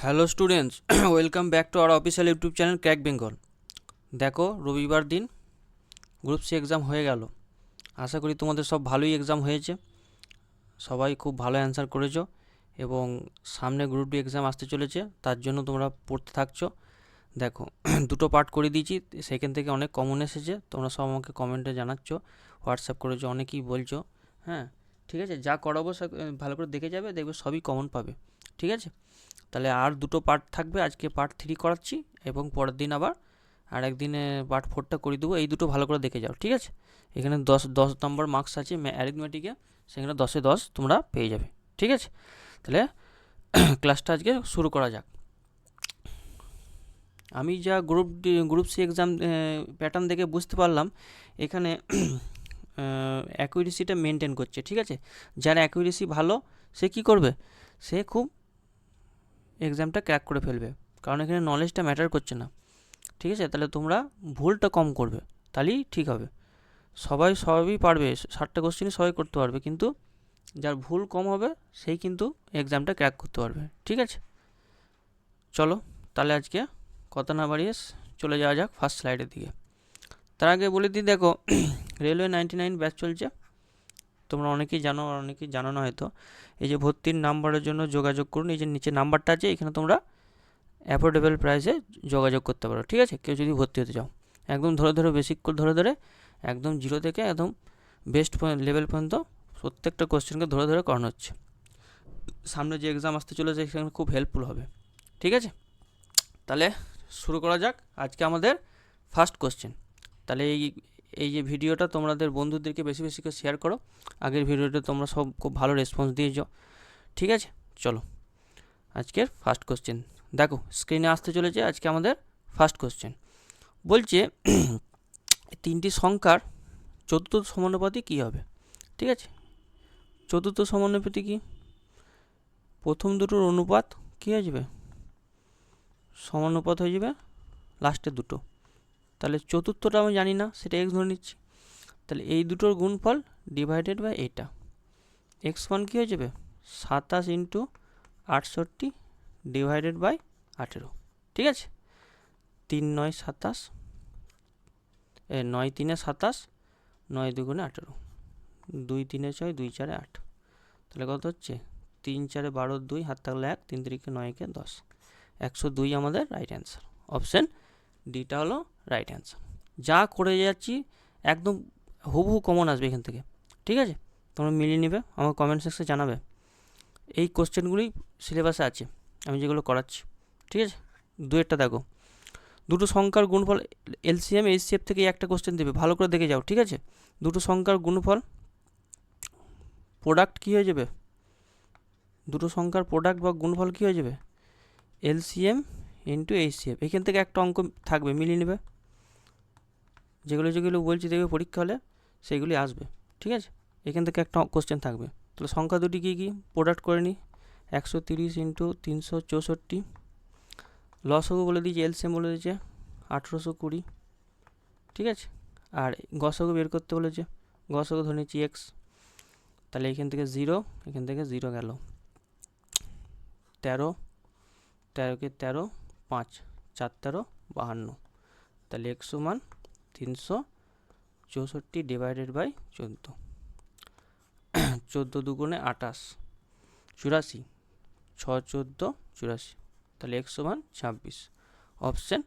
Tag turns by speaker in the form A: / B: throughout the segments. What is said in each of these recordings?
A: Hello students, welcome back to our official YouTube channel crack Bengal. দেখো, রবিবার দিন group C exam হয়ে গেল। আশা করি তোমাদের সব ভালোই এক্সাম হয়েছে, সবাই খুব ভালো অ্যান্সার করেছো এবং সামনে গ্রুপ ডি এক্সাম আসতে চলেছে, তার জন্য তোমরা পড়তে থাকছো। দেখো, দুটো পার্ট করে দিয়েছি, সেখান থেকে অনেক কমন এসেছে। তোমরা সব আমাকে কমেন্টে জানাচ্ছ, হোয়াটসঅ্যাপ করেছো, অনেকেই বলছো। হ্যাঁ, ঠিক আছে, যা করাবো সব ভালো করে দেখে যাবে, দেখবে সবই কমন পাবে। ঠিক আছে, তাহলে আর দুটো পার্ট থাকবে, আজকে পার্ট 3 করাচ্ছি এবং পরের দিন আবার আর একদিনে পার্ট 4টা করে দেবো। এই দুটো ভালো করে দেখে যাও, ঠিক আছে। এখানে 10 নম্বর মার্কস আছে অ্যারিথমেটিকে, সেখানে 10-এ 10 তোমরা পেয়ে যাবে। ঠিক আছে, তাহলে ক্লাসটা আজকে শুরু করা যাক। আমি যা গ্রুপ সি এক্সাম প্যাটার্ন দেখে বুঝতে পারলাম, এখানে অ্যাকুরেসিটা মেনটেন করছে। ঠিক আছে, যার অ্যাকুরেসি ভালো সে কী করবে, সে খুব এক্সামটা ক্র্যাক করে ফেলবে, কারণ এখানে নলেজটা ম্যাটার করছে না। ঠিক আছে, তাহলে তোমরা ভুলটা কম করবে, তাহলেই ঠিক হবে। সবই পারবে, 60টা কোশ্চেনই সবাই করতে পারবে, কিন্তু যার ভুল কম হবে সেই কিন্তু এক্সামটা ক্র্যাক করতে পারবে। ঠিক আছে, চলো তাহলে আজকে কথা না বাড়িয়ে চলে যাওয়া যাক ফার্স্ট স্লাইডের দিকে। তার আগে বলে দিই, দেখো, রেলওয়ে 99 ব্যাচ চলছে, তোমরা অনেকেই জানো আর অনেকেই জানো না হয়তো। এই যে ভর্তির নাম্বারের জন্য যোগাযোগ করুন, এই যে নিচে নাম্বারটা আছে, এখানে তোমরা অ্যাফোর্ডেবল প্রাইসে যোগাযোগ করতে পারো। ঠিক আছে, কেউ যদি ভর্তি হতে চাও, একদম ধরে ধরে বেসিক ধরে ধরে একদম জিরো থেকে একদম বেস্ট লেভেল পর্যন্ত প্রত্যেকটা কোশ্চেনকে ধরে ধরে করানো হচ্ছে। সামনে যে এক্সাম আসতে চলেছে সেখানে খুব হেল্পফুল হবে। ঠিক আছে, তাহলে শুরু করা যাক। আজকে আমাদের ফার্স্ট কোশ্চেন। তাহলে এই যে ভিডিওটা তোমাদের বন্ধুদেরকে বেশি বেশি করে শেয়ার করো। আগের ভিডিওটা তোমরা সব খুব ভালো রেসপন্স দিয়েছো। ঠিক আছে, চলো আজকের ফার্স্ট কোশ্চেন দেখো, স্ক্রিনে আসতে চলেছে। আজকে আমাদের ফার্স্ট কোশ্চেন বলছে, তিনটি সংখ্যার চতুর্থ সমানুপাতি কী হবে। ঠিক আছে, চতুর্থ সমানুপাতি কি, প্রথম দুটোর অনুপাত কী হয়ে যাবে, সমানুপাত হয়ে যাবে লাস্টের দুটো। তাহলে চতুর্থটা আমি জানি না, সেটা এক্স ধরে নিচ্ছি। তাহলে এই দুটোর গুণফল ডিভাইডেড বাই এটা, এক্স ওয়ান কী হয়ে যাবে, 27 ইন্টু 68 ডিভাইডেড বাই 18। ঠিক আছে, 3 9 27, 9 3 27, 9 2 18, 2 3 6, 2 4 8। তাহলে কত হচ্ছে, 3 4 12, 2 হাত থাকলে 1, 3 3 9 10, 102 আমাদের রাইট অ্যান্সার। অপশান ডিটা হলো রাইট অ্যান্সার। যা করে যাচ্ছি একদম হুবহু কমন আসবে এখান থেকে। ঠিক আছে, তোমরা মিলিয়ে নেবে, আমার কমেন্ট সেকশনে জানাবে। এই কোশ্চেনগুলি সিলেবাসে আছে, আমি যেগুলো করাচ্ছি। ঠিক আছে, দুয়েরটা দেখো, দুটো সংখ্যার গুণফল এলসিএম এইচসিএফ থেকে একটা কোশ্চেন দেবে, ভালো করে দেখে যাও। ঠিক আছে, দুটো সংখ্যার গুণফল প্রোডাক্ট কী হয়ে যাবে, দুটো সংখ্যার প্রোডাক্ট বা গুণফল কী হয়ে যাবে, এলসিএম ইন্টু এইচসিএফ। এখান থেকে একটা অঙ্ক থাকবে, মিলিয়ে নেবে। যেগুলো যেগুলো বলছি দেখবে পরীক্ষা হলে সেইগুলি আসবে। ঠিক আছে, এখান থেকে একটা কোশ্চেন থাকবে। তাহলে সংখ্যা দুটি কী কী, প্রোডাক্ট করে নিই, 130 ইন্টু 364। লসগু বলে দিয়েছে, এলসিএম বলে দিয়েছে 1820। ঠিক আছে, আর গসগু বের করতে বলেছে, গসগু ধরে নিচ্ছি এক্স। তাহলে এখান থেকে 0, এখান থেকে 0 গেল, 13, 13কে 13, 5 4 13 52। তাহলে এক্স সমান 364 ডিভাইডেড বাই 14, 14 দুগুণে 28, 84, 6 14 84। তাহলে এক্স সমান 26। অপশান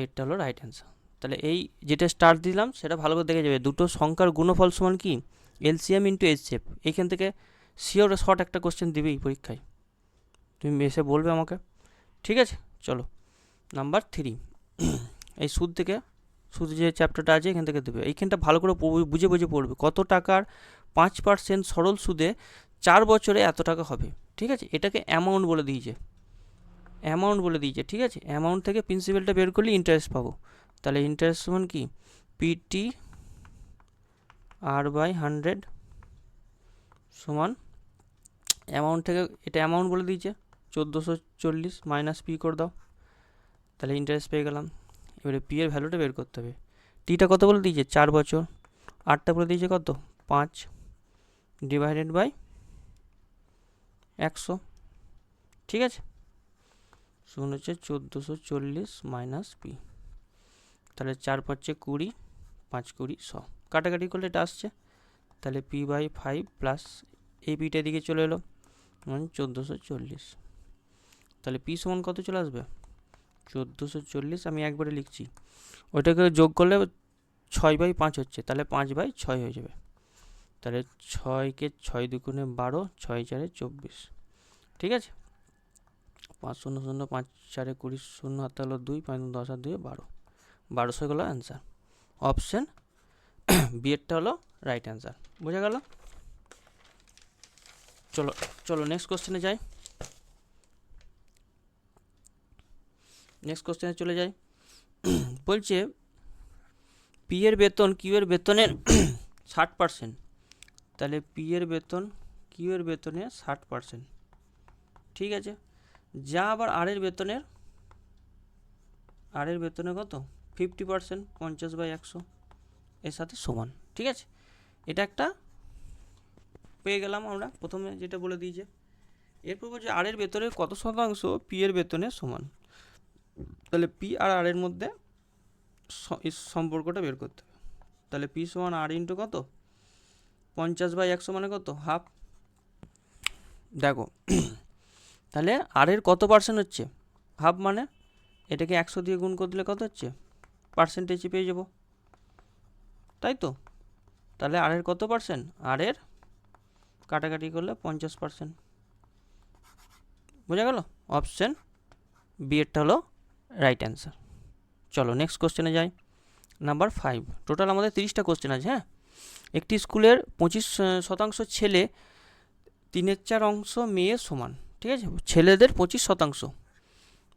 A: এইটা হলো রাইট অ্যান্সার। তাহলে এই যেটা স্টার দিলাম সেটা ভালো করে দেখে যাবে, দুটো সংখ্যার গুণফল সমান কি, এলসিএম ইন্টু এইচসিএফ। এইখান থেকে শিওর শর্ট একটা কোশ্চেন দিবেই পরীক্ষায়, তুমি এসে বলবে আমাকে। ঠিক আছে, চলো নাম্বার 3, এই সুদ থেকে, সুদ যে চ্যাপ্টারটা আছে এখান থেকে দেবে। এইখানটা ভালো করে বুঝে বুঝে পড়বে, কত টাকার 5% সরল সুদে 4 বছরে এত টাকা হবে। ঠিক আছে, এটাকে অ্যামাউন্ট বলে দিয়েছে, অ্যামাউন্ট বলে দিয়েছে। ঠিক আছে, অ্যামাউন্ট থেকে প্রিন্সিপালটা বের করলে ইন্টারেস্ট পাবো। তাহলে ইন্টারেস্ট সমান কি, পিটি আর বাই 100 সমান অ্যামাউন্ট থেকে, এটা অ্যামাউন্ট বলে দিয়েছে 1440 মাইনাস পি করে দাও, তাহলে ইন্টারেস্ট পেয়ে গেলাম। এবারে পি এর ভ্যালুটা বের করতে হবে। টিটা কত বলে দিয়েছে, 4 বছর, আরটা বলে দিয়েছে কত, 5 ডিভাইডেড বাই 100। ঠিক আছে, সমান হচ্ছে 1440 মাইনাস পি। তাহলে 4 5 20, 5 20 100, কাটাকাটি করলে এটা আসছে। তাহলে পি বাই 5 প্লাস এই পিটা দিকে চলে এলো, মানে 1440। তাহলে পি সমান কত চলে আসবে? 1440। আমি একবারে লিখছি, ওইটাকে যোগ করলে 6 বাই 5 হচ্ছে, তাহলে 5 বাই 6 হয়ে যাবে। তাহলে 6কে 6 দুগুণে 12, 6 4 24, ঠিক আছে। 5 0 0 5 4 20, 0 হাতে হলো 2, 5 10 আর 2 12, 1200 হলো অ্যান্সার। অপশন বি এরটা হলো রাইট অ্যান্সার। বোঝা গেল? চলো চলো নেক্সট কোশ্চেনে যাই। নেক্সট কোশ্চেনে চলে যাই। বলছে পি এর বেতন কিউ এর বেতনের 60%। তাহলে পি এর বেতন কিউ এর বেতনের 60%, ঠিক আছে। যা আবার আর এর বেতনের কত? 50%, 50 বাই 100 এর সাথে সমান, ঠিক আছে। এটা একটা পেয়ে গেলাম আমরা, প্রথমে যেটা বলে দিয়েছে। এরপর বলছে আর এর বেতনের কত শতাংশ পি এর বেতনের সমান। তাহলে পি আর আর এর মধ্যে সম্পর্কটা বের করতে হবে। তাহলে পি সমান আর ইন্টু কত? 50 বাই 100 মানে কত? হাফ। দেখো তাহলে আর এর কত পার্সেন্ট হচ্ছে? হাফ, মানে এটাকে 100 দিয়ে গুণ করে দিলে কত হচ্ছে? পার্সেন্টেজে পেয়ে যাব, তাই তো। তাহলে আর এর কত পার্সেন্ট? আর এর কাটাকাটি করলে 50%। বোঝা গেল? অপশন বি এরটা হলো রাইট অ্যান্সার। চলো নেক্সট কোশ্চেনে যাই। নাম্বার 5। টোটাল আমাদের 30টা কোশ্চেন আছে। হ্যাঁ, একটি স্কুলের 25% ছেলে, 3/4 অংশ মেয়ে সমান, ঠিক আছে। ছেলেদের 25%,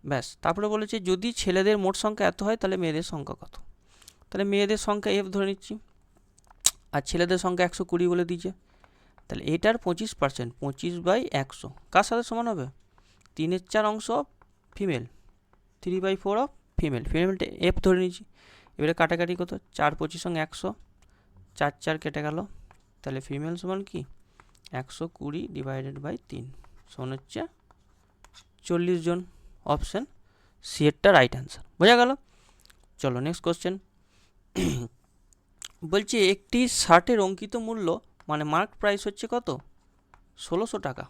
A: ব্যাস। তারপরে বলেছে যদি ছেলেদের মোট সংখ্যা এত হয় তাহলে মেয়েদের সংখ্যা কত। তাহলে মেয়েদের সংখ্যা এফ ধরে নিচ্ছি, আর ছেলেদের সংখ্যা 120 বলে দিয়েছে। তাহলে এটার 25%, 25 বাই 100 কার সাথে সমান হবে? 3/4 অংশ ফিমেল, 3/4 অফ ফিমেল। ফিমেলটা এফ ধরে নিচ্ছি। এবারে কাটাকাটি কত? 4 25 সঙ্গে 100, 4 4 কেটে গেল। তাহলে ফিমেল সমান কি? 120 ডিভাইডেড বাই 3 সমান হচ্ছে 40 জন। অপশান সি এরটা রাইট অ্যান্সার। বোঝা গেল? চলো নেক্সট কোশ্চেন। বলছে একটি শার্টের অঙ্কিত মূল্য মানে মার্ক প্রাইস হচ্ছে কত? 1600 টাকা।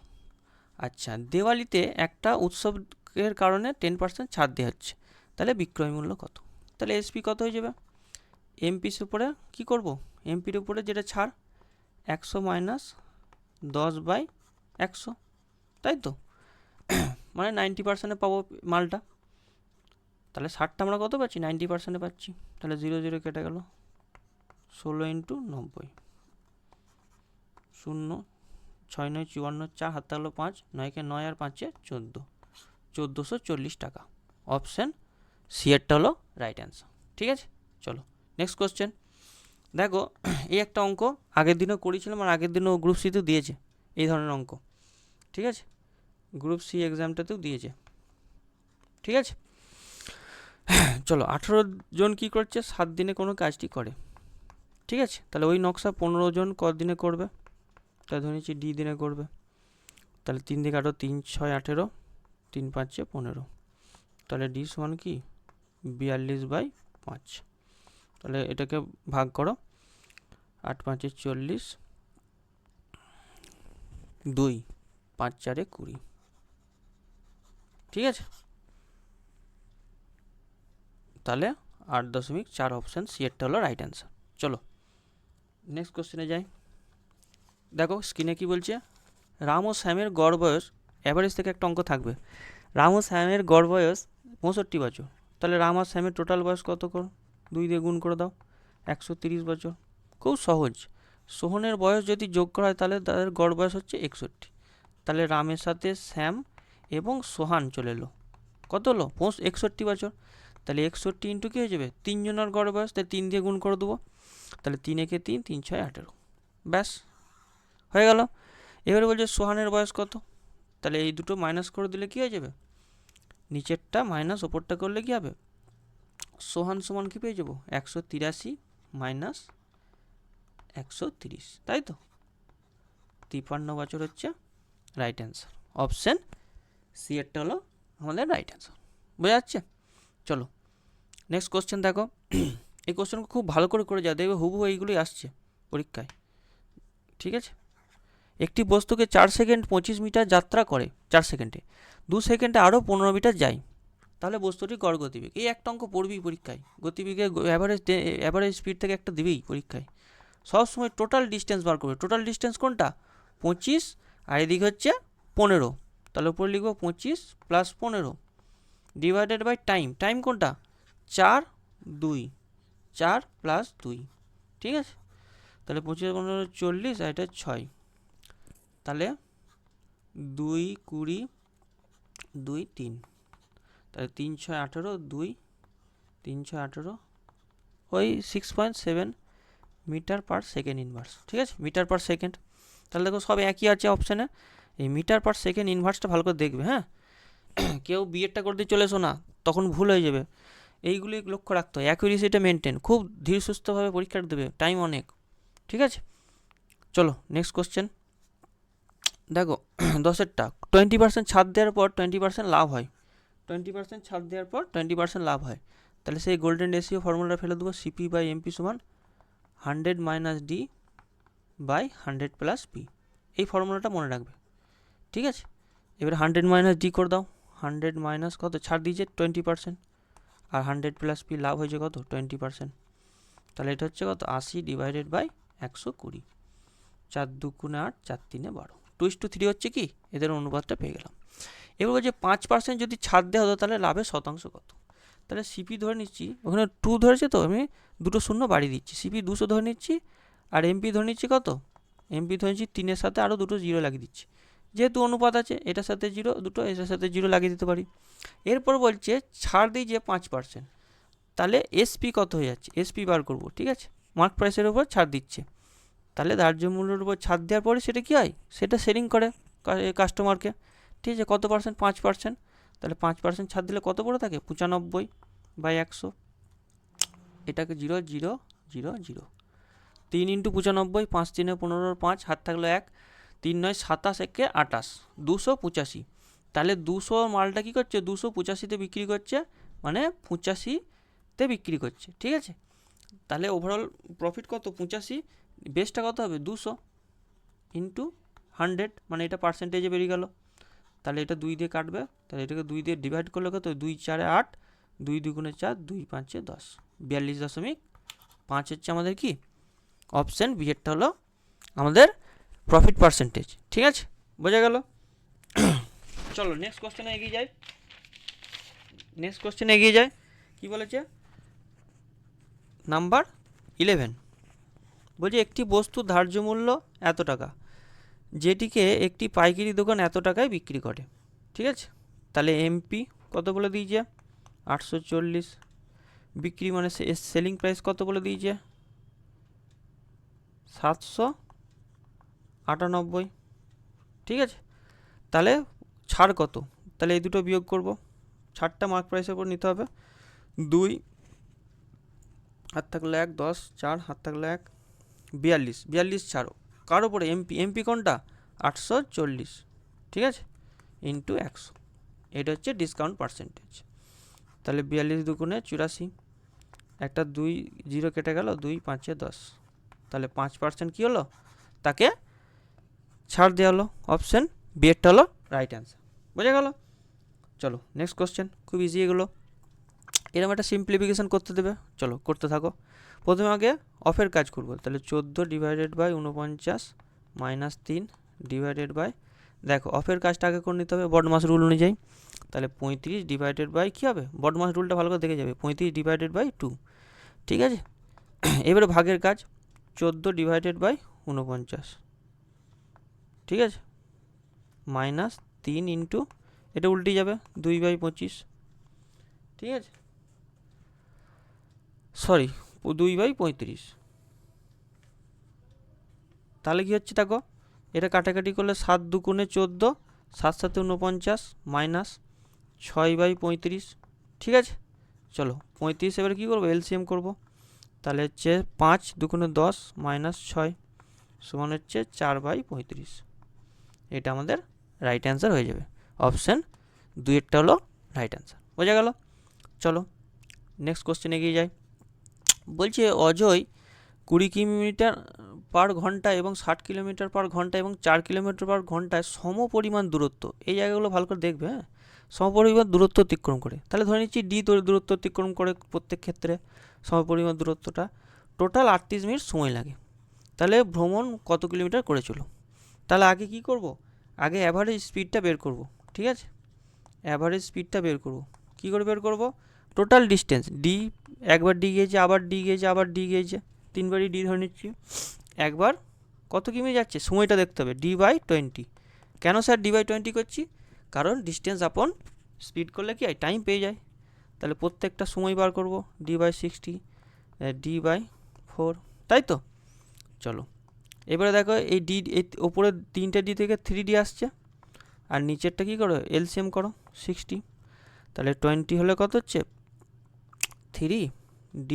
A: আচ্ছা, দেওয়ালিতে একটা উৎসবের কারণে 10% ছাড় দেওয়া হচ্ছে, তাহলে বিক্রয় মূল্য কত? তাহলে এসপি কত হয়ে যাবে? এমপির উপরে কি করব? এমপির উপরে যেটা ছাড় 100 মাইনাস 10 বাই 100, তাই তো। মানে 90% পাবো মালটা। তাহলে 60টা আমরা কত পাচ্ছি? 90% পাচ্ছি। তাহলে 0 0 কেটে গেল, 16 ইন্টু 90, 0 6 9 54, 4 হাতে হলো 5, 9কে 9 আর 5 14, 1440 টাকা। অপশান সি এরটা হলো রাইট অ্যান্সার, ঠিক আছে। চলো নেক্সট কোশ্চেন। দেখো এই একটা অঙ্ক আগের দিনও করেছিলাম, আর আগের দিনও গ্রুপ সিতেও দিয়েছে এই ধরনের অঙ্ক, ঠিক আছে। গ্রুপ সি এক্সামটাতেও দিয়েছে, ঠিক আছে। চলো 18 জন কী করছে? 7 দিনে কোনো কাজটি করে, ঠিক আছে। তাহলে ওই নকশা 15 জন কদিনে করবে? তাহলে ধরে নিচ্ছি ডি দিনে করবে। তাহলে 3 দিকে 18, 3 6 18, 3 5 15। তাহলে ডি সমান কি? 42 বাই 5। তাহলে এটাকে ভাগ করো, 8 5 40, 2 5 4 20, ঠিক আছে। তাহলে 8.4 অপশান সি এরটা হলো রাইট অ্যান্সার। চলো নেক্সট কোশ্চেনে যাই। দেখো স্ক্রিনে কি বলছে? রাম ও শ্যামের গড় বয়স, অ্যাভারেজ থেকে একটা অঙ্ক থাকবে। রাম ও শ্যামের গড় বয়স 65 বছর। তাহলে রাম আর শ্যামের টোটাল বয়স কত করো? 2 দিয়ে গুণ করে দাও, 130 বছর। খুব সহজ। সোহনের বয়স যদি যোগ করা হয় তাহলে তাদের গড় বয়স হচ্ছে 61। তাহলে রামের সাথে শ্যাম এবং সোহান চলে এলো, কত হলো? 61 বছর। তাহলে 61 ইন্টু কী হয়ে যাবে? 3 জনের গড় বয়স, তাহলে 3 দিয়ে গুণ করে দেবো। তাহলে 3 একে 3, 3 6 18, ব্যাস হয়ে গেল। এবারে বলছে সোহানের বয়স কত? তাহলে এই দুটো মাইনাস করে দিলে কী হয়ে যাবে? নিচেরটা মাইনাস ওপরটা করলে কী হবে? সোহান সমান কী পেয়ে যাবো? 183 মাইনাস 130, তাই তো। 53 বছর হচ্ছে রাইট অ্যান্সার। অপশান সি এরটা হলো আমাদের রাইট অ্যান্সার। বোঝা যাচ্ছে? চলো নেক্সট কোশ্চেন দেখো। এই কোশ্চেন খুব ভালো করে করে যা, দেখবে হুবহু এইগুলোই আসছে পরীক্ষায়, ঠিক আছে? একটি বস্তুকে 4 সেকেন্ড 25 মিটার যাত্রা করে 4 সেকেন্ডে, 2 সেকেন্ডে আরও 15 মিটার যায়, তাহলে বস্তুটির গড় গতিবেগ। এই একটা অঙ্ক পড়বেই পরীক্ষায়, গতিবেগের অ্যাভারেজ স্পিড থেকে একটা দিবেই পরীক্ষায়। সবসময় টোটাল ডিস্টেন্স বার করবে। টোটাল ডিস্টেন্স কোনটা? 25, আর এদিকে হচ্ছে 15, তাহলে উপরে লিখবো 25 plus 15 divided by time. Time কোনটা? 4 2, 4 প্লাস 2, ঠিক আছে? তাহলে 25 15 40, আর এটা 6, তাহলে 2 20 2 3, তাহলে 3 6 18, 2 3 6 18, ওই 6.7 মিটার পার সেকেন্ড ইনভার্স, ঠিক আছে? Metre per second. তাহলে দেখো সব একই আছে অপশানে। এই মিটার পার সেকেন্ড ইনভার্সটা ভালো করে দেখবে, হ্যাঁ? কেউ বিএডটা করতে চলে এসো না, তখন ভুল হয়ে যাবে। এইগুলি লক্ষ্য রাখতে হয়, অ্যাকুরেসিটা মেনটেন, খুব ধীর সুস্থভাবে পরীক্ষাটা দেবে, টাইম অনেক, ঠিক আছে? চলো নেক্সট কোশ্চেন দেখো। 10এরটা 20% ছাড় দেওয়ার পর 20% লাভ হয়। 20% ছাড় দেওয়ার পর 20% লাভ হয়, তাহলে সেই গোল্ডেন রেশিও ফর্মুলাটা ফেলে দেবো। সিপি বাই এমপি সমান 100 minus D by 100 plus P. এই ফর্মুলাটা মনে রাখবে, ঠিক আছে? এবারে 100 মাইনাস ডি করে দাও। 100 মাইনাস কত ছাড় দিয়েছে? 20%, আর 100 প্লাস পি লাভ হয়েছে কত? 20%, তাহলে এটা হচ্ছে কত? 80 ডিভাইডেড বাই 120। 4 2 8, 4 3 12, 2:3 হচ্ছে কি এদের অনুপাতটা পেয়ে গেলাম। এবার বলছে 5% যদি ছাড় দেওয়া হতো তাহলে লাভের শতাংশ কত? তাহলে সিপি ধরে নিচ্ছি, ওখানে 2 ধরেছে তো আমি দুটো শূন্য বাড়িয়ে দিচ্ছি, সিপি 200 ধরে নিচ্ছি, আর এমপি ধরে নিচ্ছি কত? এমপি ধরে নিচ্ছি 3-এর সাথে আরও দুটো জিরো লাগিয়ে দিচ্ছি, যেহেতু অনুপাত আছে এটার সাথে জিরো দুটো, এটার সাথে জিরো লাগিয়ে দিতে পারি। এরপর বলছে ছাড় দিই যে 5%, তাহলে এসপি কত হয়ে যাচ্ছে? এসপি বার করব, ঠিক আছে? মার্ক প্রাইসের উপর ছাড় দিচ্ছে, তাহলে ধার্য মূল্যের উপর ছাড় দেওয়ার পরে সেটা কী হয়? সেটা সেলিং করে কাস্টমারকে, ঠিক আছে? কত পার্সেন্ট? 5%, তাহলে 5% ছাড় দিলে কত পড়ে থাকে? 95 বাই 100, এটাকে 0 0 0 0, 3 ইন্টু 95, 5 3 15, 5 হাত থাকলো 1, 3 9 27, 1 28, 285। তাহলে 200 মালটা কী করছে? 285-তে বিক্রি করছে, মানে 85-তে বিক্রি করছে, ঠিক আছে? তাহলে ওভারঅল প্রফিট কত? 85, বেসটা কত হবে? 200 ইন্টু 100, মানে এটা পার্সেন্টেজে বেরিয়ে গেল। তাহলে এটা 2 দিয়ে কাটবে, তাহলে এটাকে 2 দিয়ে ডিভাইড করলে কত? 2 4 8, 2 2 4, 2 5 10, 42.5 হচ্ছে আমাদের কি অপশান বি এরটা হলো আমাদের প্রফিট পার্সেন্টেজ, ঠিক আছে? বোঝা গেল? চলো নেক্সট কোশ্চেনে এগিয়ে যাই। নেক্সট কোশ্চেনে এগিয়ে যায়, কি বলেছে? নাম্বার 11 বলছে একটি বস্তু ধার্য মূল্য এত টাকা, যেটিকে একটি পাইকারি দোকান এত টাকায় বিক্রি করে, ঠিক আছে? তাহলে এমপি কত বলে দিয়েছে? 840, বিক্রি মানে সেলিং প্রাইস কত বলে দিয়েছে? 798, ঠিক আছে? তাহলে ছাড় কত? তাহলে এই দুটো বিয়োগ করব, ছাড়টা মার্ক প্রাইসের উপর নিতে হবে। 2 হাত থাকলো 1, 10 4 হাত থাকলো 1, 42 ছাড়ো কার ওপরে? এমপি। এমপি কোনটা? 840, ঠিক আছে? ইন্টু 100, এটা হচ্ছে ডিসকাউন্ট পার্সেন্টেজ। তাহলে 42 দুগুণে 84, একটা 2 0 কেটে গেল, 2 5 10, তাহলে 5% কী হলো? তাকে ছাড় দেওয়া হলো। অপশান বি এরটা হলো রাইট অ্যান্সার। বোঝা গেল? চলো নেক্সট কোশ্চেন, খুব ইজি এগুলো। এরকম একটা সিম্পলিফিকেশান করতে দেবে, চলো করতে থাকো। প্রথমে আগে অফের কাজ করবো, তাহলে 14 divided by 49 minus 3 divided by, দেখো অফের কাজটা আগে করে নিতে হবে বডমাস রুল অনুযায়ী। তাহলে 35 ডিভাইডেড বাই কী হবে? বডমাস রুলটা ভালো করে দেখে যাবে, 35 ডিভাইডেড বাই 2, ঠিক আছে? এবারে ভাগের কাজ, 14 ডিভাইডেড বাই 49, ঠিক আছে? মাইনাস 3 ইন্টু, এটা উল্টে যাবে 2/25, ঠিক আছে? সরি 2/35, তাহলে কী হচ্ছে দেখো, এটা কাটাকাটি করলে 7 দুগুণে 14, 7 7 49 মাইনাস 6/35, ঠিক আছে? চলো 35 এবারে কী করবো? এলসিএম করবো, তাহলে হচ্ছে 5 দুগুণে 10 মাইনাস 6 সমান হচ্ছে 4/35, এটা আমাদের রাইট অ্যান্সার হয়ে যাবে। অপশান 2 এরটা হলো রাইট অ্যান্সার। বোঝা গেল? চলো নেক্সট কোশ্চেন এগিয়ে যাই। বলছে অজয় 20 কিলোমিটার পার ঘন্টা এবং 60 কিলোমিটার পার ঘন্টা এবং 4 কিলোমিটার পার ঘন্টায় সম পরিমাণ দূরত্ব, এই জায়গাগুলো ভালো করে দেখবে, হ্যাঁ, সমপরিমাণ দূরত্ব অতিক্রম করে। তাহলে ধরে নিচ্ছি ডি দূরত্ব অতিক্রম করে প্রত্যেক ক্ষেত্রে সমপরিমাণ দূরত্বটা, টোটাল 38 মিনিট সময় লাগে। তাহলে ভ্রমণ কত কিলোমিটার করেছিল? তাহলে আগে কি করব, আগে অ্যাভারেজ স্পিডটা বের করব। ঠিক আছে, অ্যাভারেজ স্পিডটা বের করব। কী করে বের করব? টোটাল ডিস্টেন্স ডি, একবার ডি গিয়েছে, আবার ডি গিয়েছে, আবার ডি গিয়েছে, তিনবারই ডি ধরে নিচ্ছি। একবার কত কিমি যাচ্ছে সময়টা দেখতে হবে, d/20। কেন স্যার d/20 করছি? কারণ ডিস্টেন্স আপন স্পিড করলে কি হয়, টাইম পেয়ে যায়। তাহলে প্রত্যেকটা সময় বার করব, d/60, d/4, তাই তো? চলো এবারে দেখো এই ডি, এই ওপরে 3টে ডি থেকে 3D আসছে, আর নিচেরটা কী করো, এলসিএম করো 60। তাহলে 20 হলে কত হচ্ছে, 3D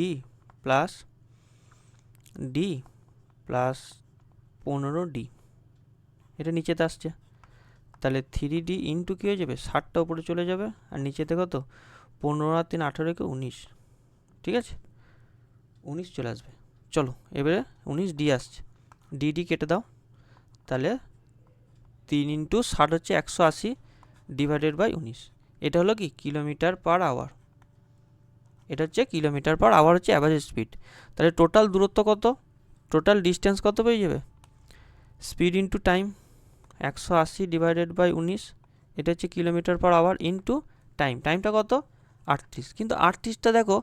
A: plus D plus 15D, এটা নিচেতে আসছে। তাহলে 3D ইন্টু কী হয়ে যাবে, 60টা উপরে চলে যাবে, আর নিচেতে কত, 15 আর 3 18 কে 19, ঠিক আছে, 19 চলে আসবে। চলো এবারে 19D আসছে, ডি কেটে দাও। তাহলে 3 ইন্টু 60 হচ্ছে 180 ডিভাইডেড বাই 19, এটা হলো কি কিলোমিটার পার আওয়ার। এটা হচ্ছে কিলোমিটার পার আওয়ার হচ্ছে অ্যাভারেজ স্পিড। তাহলে টোটাল দূরত্ব কত, টোটাল ডিস্টেন্স কত পেয়ে যাবে, speed into time 180 divided by 19, এটা হচ্ছে kilometre per hour into time, টাইমটা কত 38, কিন্তু 38টা দেখো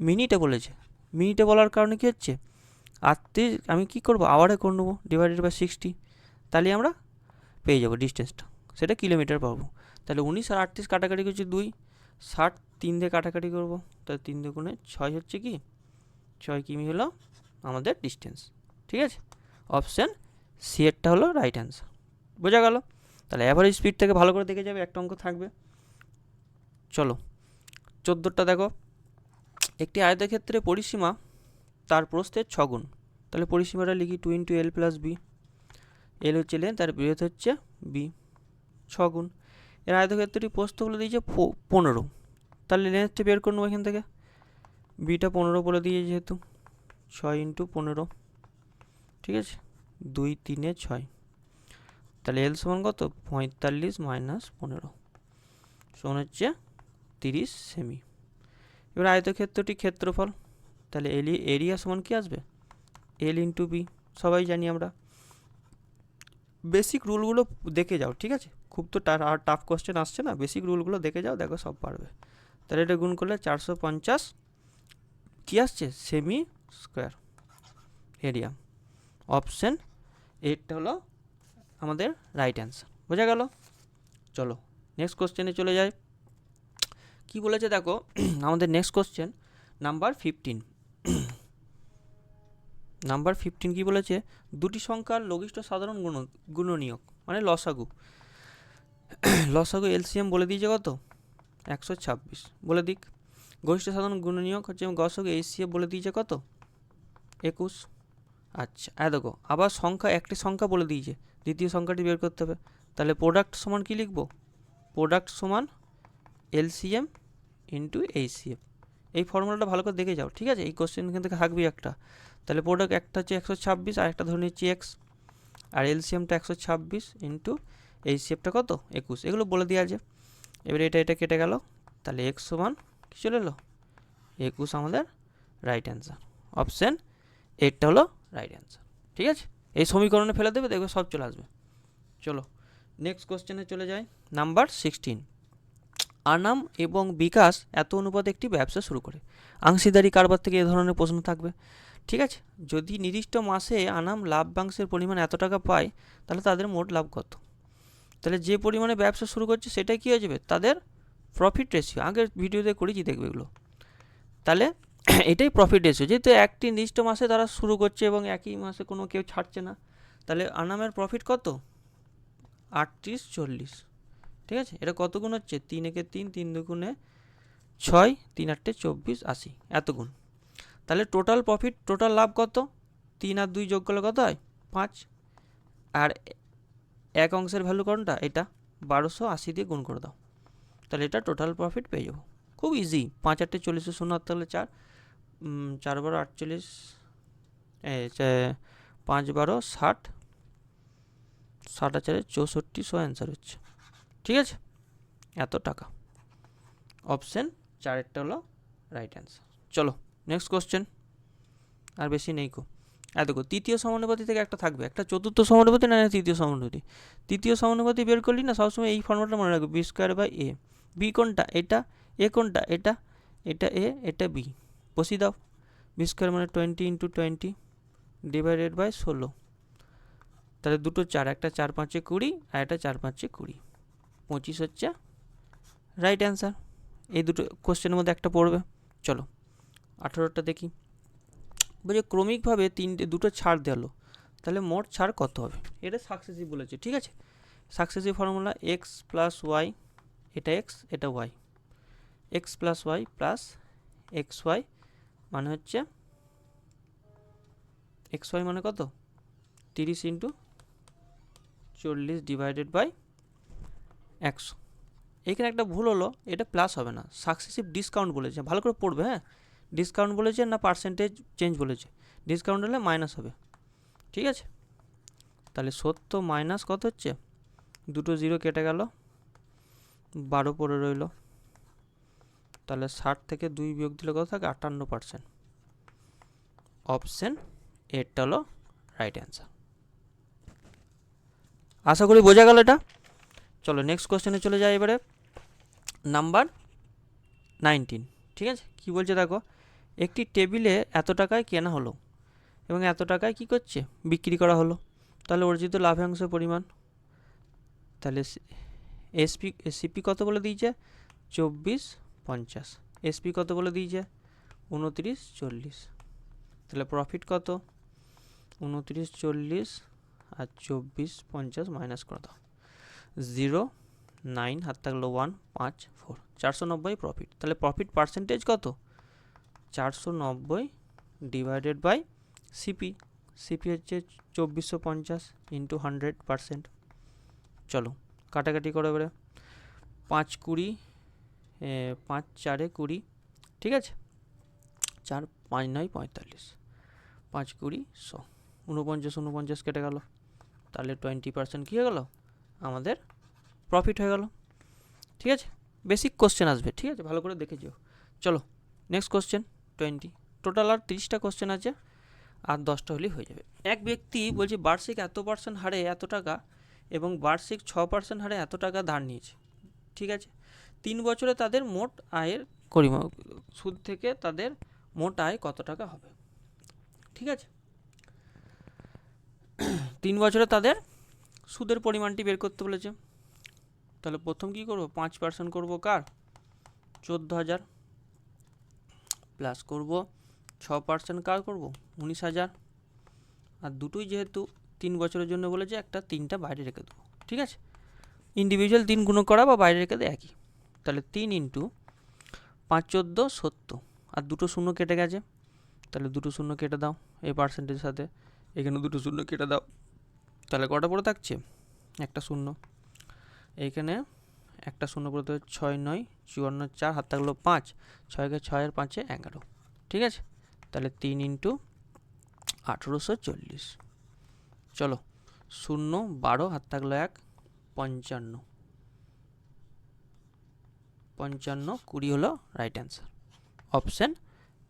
A: মিনিটে বলেছে, মিনিটে বলার কারণে কী হচ্ছে 38 আমি কি করব আওয়ারে করে নেবো ডিভাইডেড বাই 60, তাহলে আমরা পেয়ে যাবো ডিস্টেন্সটা, সেটা কিলোমিটার পাবো। তাহলে 19 আর 38 কাটাকাটি করছি 2, 60 3 দিয়ে কাটাকাটি করবো, তাহলে 3 দুগুণে 6 হচ্ছে কি 6 কিমি হলো আমাদের ডিস্টেন্স। ঠিক আছে, অপশান সি এরটা হলো রাইট অ্যান্সার। বোঝা গেল? তাহলে অ্যাভারেজ স্পিড থেকে ভালো করে দেখে যাবে, একটা অঙ্ক থাকবে। চলো 14টা দেখো, একটি আয়তক্ষেত্রে পরিসীমা তার প্রস্থের 6 গুণ। তাহলে পরিসীমাটা লিখি 2 × L + B, এল হচ্ছে লেন্থ আর বৃহৎ হচ্ছে বি, 6 গুণ। এর আয়তক্ষেত্রটি প্রস্থ বলে দিয়েছে 15, তাহলে লেন্থটা বের করে নেবো এখান থেকে, বিটা 15 বলে দিয়ে যেহেতু 6 × 15, ঠিক আছে, 2 3 6, তাহলে এল সমান কত 45 - 15 সমান হচ্ছে 30 সেমি। এবার আয়তক্ষেত্রটি ক্ষেত্রফল, তাহলে এরিয়া সমান কি আসবে, এল × বি, সবাই জানি আমরা। বেসিক রুলগুলো দেখে যাও, ঠিক আছে, খুব তো আর টাফ কোশ্চেন আসছে না, বেসিক রুলগুলো দেখে যাও, দেখো সব পারবে। তাহলে এটা গুণ করলে 450 কী আসছে সেমি স্কোয়ার এরিয়া। অপশান এইটা হলো আমাদের রাইট অ্যান্সার। বোঝা গেল? চলো নেক্সট কোশ্চেনে চলে যাই। কি বলেছে দেখো আমাদের নেক্সট কোশ্চেন নাম্বার 15। নাম্বার 15 কি বলেছে, দুটি সংখ্যার লঘিষ্ঠ সাধারণ গুণনীয়ক মানে লসাগু, লসাগু এলসিএম বলে দিয়েছে কত 126, বলে দিক। গরিষ্ঠ সাধারণ গুণনীয়ক হচ্ছে গসাগু এইচসিএফ বলে দিয়েছে কত 21। আচ্ছা দেখো আবার সংখ্যা, একটি সংখ্যা বলে দিয়েছে, দ্বিতীয় সংখ্যাটি বের করতে হবে। তাহলে প্রোডাক্ট সমান কি লিখব, প্রোডাক্ট সমান এলসিএম ইন্টু এইচসিএফ। এই ফর্মুলাটা ভালো করে দেখে যাও, ঠিক আছে, এই কোশ্চেন এখান থেকে থাকবে একটা। তাহলে প্রোডাক্ট একটা হচ্ছে 126 আর একটা ধরে নিচ্ছি এক্স, আর এলসিএমটা 126 ইন্টু এইচসিএফটা কত 21, এগুলো বলে দেওয়া আছে। এবারে এটা কেটে গেল, তাহলে এক্স সমান কি চলে এলো 21 আমাদের রাইট অ্যান্সার। অপশান এইটটা হলো রাইট অ্যান্সার। ঠিক আছে, এই সমীকরণে ফেলে দেবে, দেখবে সব চলে আসবে। চলো নেক্সট কোশ্চেনে চলে যাই। নাম্বার 16, আনাম এবং বিকাশ এত অনুপাতে একটি ব্যবসা শুরু করে। অংশীদারি কারবার থেকে এ ধরনের প্রশ্ন থাকবে। ঠিক আছে, যদি নির্দিষ্ট মাসে আনাম লাভ্যাংশের পরিমাণ এত টাকা পায়, তাহলে তাদের মোট লাভ কত? তাহলে যে পরিমাণে ব্যবসা শুরু করছে সেটাই কী হয়ে যাবে তাদের প্রফিট রেশিও, আগের ভিডিওতে করেছি দেখবে এগুলো। তাহলে এটাই প্রফিট রেশিও, যেহেতু একটি নির্দিষ্ট মাসে তারা শুরু করছে এবং একই মাসে কোনো কেউ ছাড়ছে না, তাহলে আনামের প্রফিট কত 3840। ঠিক আছে, এটা কত গুণ হচ্ছে 3 একে 3, 3 দুগুণে 6, 3 8 24, 80, এত গুণ। তাহলে টোটাল প্রফিট, টোটাল লাভ কত, 3 আর 2 যোগ করলে কত হয় 5, আর এক অংশের ভ্যালু কোনটা এটা 1280 দিয়ে গুণ করে দাও, তাহলে এটা টোটাল প্রফিট পেয়ে যাবো। খুব ইজি। 5 8 40 শূন্য হাত থাকলে 4, 4 12 48, 5 12 60, 60 আর 4 64, সো অ্যান্সার হচ্ছে, ঠিক আছে, এত টাকা। অপশান 4 হলো রাইট অ্যান্সার। চলো নেক্সট কোশ্চেন, আর বেশি নেই কো। দেখো তৃতীয় সমানুপাতি থেকে একটা থাকবে, একটা চতুর্থ সমানুপাতি না তৃতীয় সমানুপাতি। তৃতীয় সমানুপাতি বের করলি না সবসময় এই ফর্মুলাটা মনে রাখবে, B square by A. B কোনটা? এটা। এ কোনটা? এটা। এটা এ, এটা বি, বসিয়ে দাও। বি স্কোয়ার মানে 20 × 20 ডিভাইডেড বাই 16, তাহলে দুটো 4, একটা 4 5 20 আর একটা 4 5 20, 25 হচ্ছে রাইট অ্যান্সার। এই দুটো কোশ্চেনের মধ্যে একটা পড়বে। চলো 18টা দেখি। বলছে ক্রমিকভাবে দুটো ছাড় দেওয়ালো, তাহলে মোট ছাড় কত হবে? এটা সাকসেসিভ বলেছে, ঠিক আছে। Successive formula X plus Y, এটা এক্স এটা Y, X plus Y plus X Y মানে হচ্ছে, এক্স ওয়াই মানে কত? 30 × 40 ডিভাইডেড বাই 100। এখানে একটা ভুল হলো, এটা প্লাস হবে না, সাকসেসিভ ডিসকাউন্ট বলেছে, ভালো করে পড়বে। হ্যাঁ, ডিসকাউন্ট বলেছে না পার্সেন্টেজ চেঞ্জ বলেছে? ডিসকাউন্ট হলে মাইনাস হবে, ঠিক আছে। তাহলে 70 মাইনাস কত হচ্ছে, দুটো 0 কেটে গেল, 12 পড়ে রইল, তাহলে 60 থেকে 2 বিয়োগ দিলে কত থাকে? 58%। অপশন এটা হলো রাইট অ্যান্সার। আশা করি বোঝা গেল এটা। চলো নেক্সট কোশ্চেনে চলে যাই এবারে, নাম্বার 19, ঠিক আছে। কি বলছে দেখো, একটি টেবিলে এত টাকায় কেনা হলো এবং এত টাকায় কি করছে? বিক্রি করা হলো। তাহলে অর্জিত লাভ্যাংশের পরিমাণ, তাহলে সিপি কত বলে দিয়েছে? 24 50। এসপি কত বলে দিয়েছে? 29 40। তাহলে প্রফিট কত? 29 40 আর 24 50 মাইনাস করে দাও, 0 9 হাত থাকলো 1 5 4, 490 প্রফিট। তাহলে প্রফিট পার্সেন্টেজ কত? 490 ডিভাইডেড বাই সিপি। সিপি হচ্ছে 2450 ইন্টু 100%। চলো কাটাকাটি করে এবারে, 5 20, 5 4 20, ঠিক আছে, 4 5 9 45, 5 20 100, 49 49 কেটে গেল, তাহলে 20% কী হয়ে গেল? আমাদের প্রফিট হয়ে গেল, ঠিক আছে। বেসিক কোশ্চেন আসবে, ঠিক আছে, ভালো করে দেখে যেও। চলো নেক্সট কোশ্চেন 20। টোটাল আর 30টা কোশ্চেন আছে, আর 10টা হলেই হয়ে যাবে। এক ব্যক্তি বলছে বার্ষিক এত % হারে এত টাকা এবং বার্ষিক 6% হারে এত টাকা ধার নিয়েছে, ঠিক আছে। 3 বছরে তাদের মোট আয়ের সুদ থেকে তাদের মোট আয় কত টাকা হবে, ঠিক আছে। 3 বছরে তাদের সুদের পরিমাণটি বের করতে বলেছে। তাহলে প্রথম কি করব? 5% করব কার? 14,000 প্লাস করব 6% কার করব? 19,000। আর দুটোই যেহেতু 3 বছরের জন্য বলেছে, একটা 3টা বাইরে রেখে দেবো, ঠিক আছে। ইন্ডিভিজুয়াল 3 গুণ করা বা বাইরে রেখে দেয় একই। তাহলে 3 × 5 14 70, আর দুটো শূন্য কেটে গেছে, তাহলে দুটো শূন্য কেটে দাও এই পার্সেন্টেজের সাথে, এখানে দুটো শূন্য কেটে দাও, তাহলে কটা পড়ে থাকছে? একটা শূন্য। এইখানে একটা শূন্য পড়ে থাকছে, 6 9 54 4, হাত থাকলো 5, 6 কে 6 আর 5 11, ঠিক আছে। তাহলে 3 × 1840। চলো 0 12, হাত থাকলো 1 55, 55 20 হলো রাইট অ্যান্সার। অপশান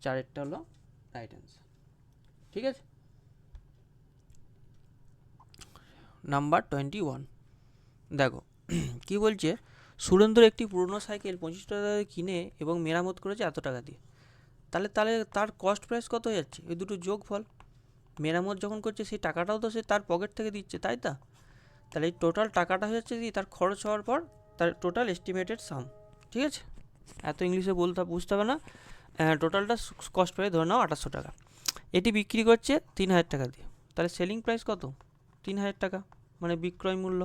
A: 4 হলো রাইট অ্যান্সার, ঠিক আছে। নাম্বার 21 দেখো কি বলছে, সুরেন্দ্র একটি পুরনো সাইকেল 25 টাকা কিনে এবং মেরামত করেছে এত টাকা দিয়ে। তাহলে তার কস্ট প্রাইস কত হয়ে যাচ্ছে? এই দুটো যোগফল। মেরামত যখন করছে সেই টাকাটাও তো সে তার পকেট থেকে দিচ্ছে, তাই তো। তাহলে এই টোটাল টাকাটা হয়ে যাচ্ছে তার খরচ হওয়ার পর তার টোটাল এস্টিমেটেড সাম, ঠিক আছে। এত ইংলিশে বুঝতে হবে না। টোটালটা কস্ট প্রাইস ধরে নাও 2800 টাকা। এটি বিক্রি করছে 3,000 টাকা দিয়ে, তাহলে সেলিং প্রাইস কত? 3,000 টাকা, মানে বিক্রয় মূল্য।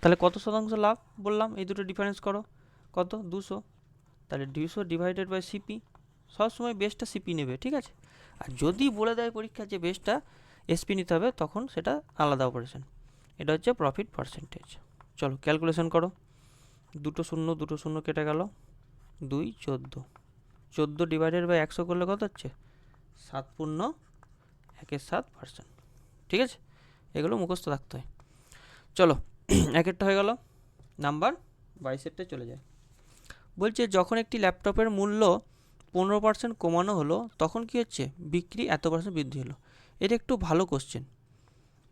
A: তাহলে কত শতাংশ লাভ বললাম? এই দুটো ডিফারেন্স করো, কত? 200। তাহলে 200 ডিভাইডেড বাই সিপি, সবসময় বেসটা সিপি নেবে, ঠিক আছে। আর যদি বলে দেয় পরীক্ষা যে বেসটা এসপি নিতে হবে, তখন সেটা আলাদা অপারেশন। এটা হচ্ছে প্রফিট পার্সেন্টেজ। চলো ক্যালকুলেশন করো, দুটো শূন্য কেটে গেল, 2 14, 14 ডিভাইডেড বাই 100 করলে কত হচ্ছে 7.1 ঠিক আছে, এগুলো মুখস্থ রাখতে হয়। চলো একেরটা হয়ে গেল। নাম্বার 22 চলে যায়। বলছে যখন একটি ল্যাপটপের মূল্য 15% কমানো হলো তখন কি হচ্ছে, বিক্রি এত % বৃদ্ধি হলো। এটা একটু ভালো কোশ্চেন,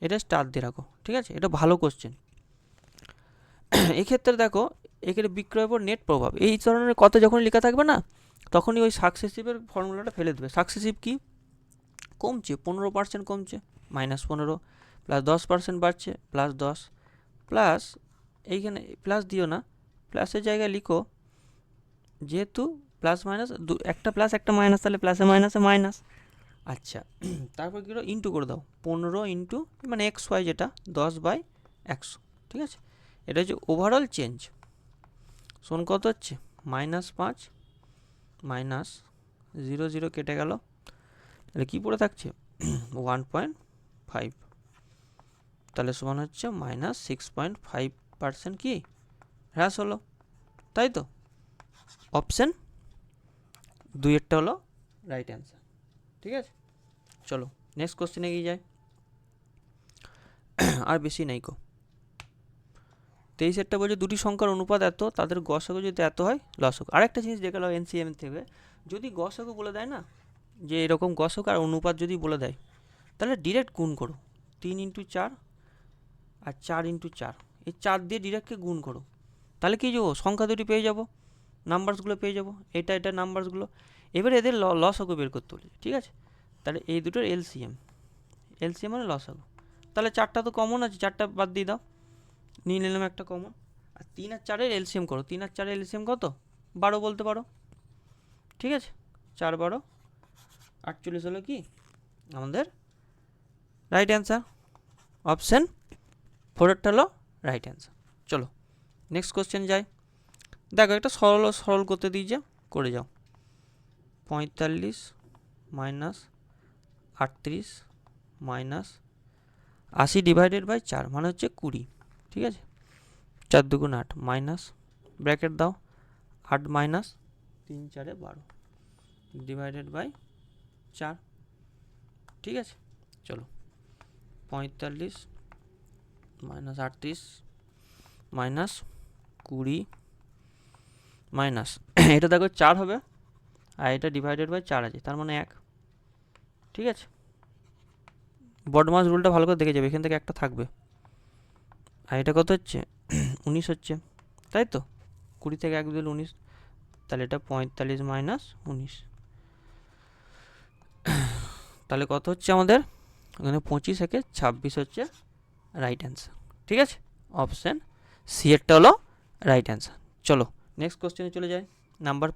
A: এটা স্টার দিয়ে রাখো, ঠিক আছে, এটা ভালো কোশ্চেন। এক্ষেত্রে দেখো এখানে বিক্রয়ের উপর নেট প্রভাব, এই ধরনের কথা যখন লেখা থাকবে না তখনই ওই সাকসেসিভের ফর্মুলাটা ফেলে দেবে। সাকসেসিভ কি, কমছে 15% কমছে, -15, প্লাস 10% বাড়ছে, +10, প্লাস এইখানে প্লাস দিও না, প্লাসের জায়গায় লিখো যেহেতু প্লাস মাইনাস একটা প্লাস একটা মাইনাস, তাহলে প্লাসে মাইনাসে মাইনাস। আচ্ছা তারপর কী করো, ইন্টু করে দাও, 15 ইন্টু মানে XY যেটা 10/100, ঠিক আছে। এটা হচ্ছে ওভারঅল চেঞ্জ। শোন কত হচ্ছে -5 -0 0 কেটে গেল, তাহলে কী পড়ে থাকছে 1.5, তাহলে সমান হচ্ছে -6.5% কি হ্রাস হলো, তাই তো। অপশান 2 হলো রাইট অ্যান্সার, ঠিক আছে। চলো নেক্সট কোশ্চেনে এগিয়ে যায়। আর বেশি নাই কো। 23 বলছে দুটি সংখ্যার অনুপাত এত, তাদের গসাগু যদি এত হয় লসাগু। আরেকটা জিনিস দেখে নাও NCM থেকে, যদি গসাগু বলে দেয় না যে এরকম গসাগু আর অনুপাত যদি বলে দেয় তাহলে ডিরেক্ট গুণ করো, 3 × 4 আর 4 × 4, এই 4 দিয়ে ডিরেক্টকে গুণ করো, তাহলে কী যাবো সংখ্যা দুটি পেয়ে যাবো, নাম্বারসগুলো পেয়ে যাবো, এটা নাম্বারসগুলো। এবারে এদের লসাগু বের করতে বলেছে, ঠিক আছে। তাহলে এই দুটোর LCM মানে লসাগু, তাহলে 4টা তো কমন আছে, 4টা বাদ দিয়ে দাও, নিয়ে নিলাম একটা কমন। আর 3 আর 4-এর LCM করো, 3 আর 4-এর LCM কত 12 বলতে পারো, ঠিক আছে। 4 12 48 হলো কি আমাদের রাইট অ্যান্সার। অপশান 4 হলো রাইট অ্যান্সার। চলো নেক্সট কোশ্চেন যাই। দেখো একটা সরল করতে দিয়ে যা, করে যাও। 45 - 38 - 80 ডিভাইডেড বাই 4 মানে হচ্ছে 20, ঠিক আছে। 4 × 2 = 8, মাইনাস ব্র্যাকেট দাও 8 - 3 × 4 = 12 ডিভাইডেড বাই 4, ঠিক আছে। চলো 45 - 38 - 20 মাইনাস এটা দেখো 4 হবে, আর এটা ডিভাইডেড বাই 4 আছে, তার মানে 1, ঠিক আছে। বডমাস রুলটা ভালো করে দেখে যাবে, এখান থেকে একটা থাকবে। আর এটা কত হচ্ছে 19 হচ্ছে, তাই তো। 20 থেকে 1 দিলে 19, তাহলে এটা 45 - 19, তাহলে কত হচ্ছে আমাদের এখানে 25 থেকে 26 হচ্ছে রাইট অ্যান্সার, ঠিক আছে। অপশান সি এরটা হলো রাইট অ্যান্সার। চলো নেক্সট কোশ্চেনে চলে যায়। নাম্বার